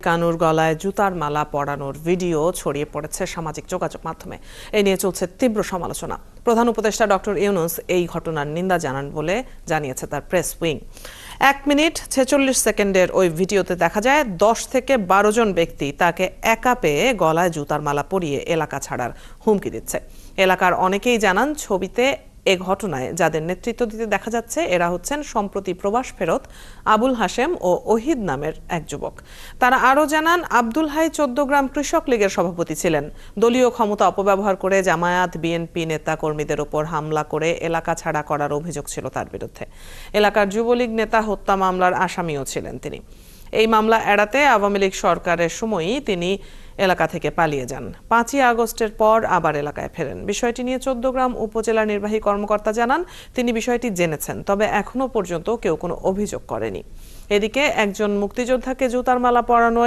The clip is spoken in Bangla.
কানুর গলায় জুতার মালা পরানোর ভিডিও ছড়িয়ে পড়েছে সামাজিক যোগাযোগ মাধ্যমে। এ নিয়ে চলছে তীব্র সমালোচনা। প্রধান উপদেষ্টা ডক্টর ইউনূস এই ঘটনার নিন্দা জানান বলে জানিয়েছে তার প্রেস উইং। 1 মিনিট 46 সেকেন্ডের ওই ভিডিওতে দেখা যায় 10 থেকে 12 জন ব্যক্তি তাকে একা পেয়ে গলায় জুতার মালা পরিয়ে এলাকা ছাড়ার হুমকি দিচ্ছে। এলাকার অনেকেই জানান, ছবিতে এ ঘটনায় যাদের নেতৃত্ব দিতে দেখা যাচ্ছে এরা হচ্ছেন সম্প্রতি প্রবাস ফেরত আবুল হাশেম ও ওহিদ নামের এক যুবক। তারা আরও জানান, আব্দুল হাই 14 গ্রাম কৃষক লীগের সভাপতি ছিলেন। দলীয় ক্ষমতা অপব্যবহার করে জামায়াত বিএনপি নেতা কর্মীদের ওপর হামলা করে এলাকা ছাড়া করার অভিযোগ ছিল তার বিরুদ্ধে। এলাকার যুবলীগ নেতা হত্যা মামলার আসামিও ছিলেন তিনি। এই মামলা এড়াতে আওয়ামী লীগ সরকারের সময়ই তিনি এলাকা থেকে পালিয়ে যান। 5ই আগস্টের পর আবার এলাকায় ফেরেন। বিষয়টি নিয়ে 14 গ্রাম উপজেলা নির্বাহী কর্মকর্তা জানান, তিনি বিষয়টি জেনেছেন, তবে এখনো পর্যন্ত কেউ কোনো অভিযোগ করেনি। এদিকে একজন মুক্তিযোদ্ধাকে জুতার মালা পরানো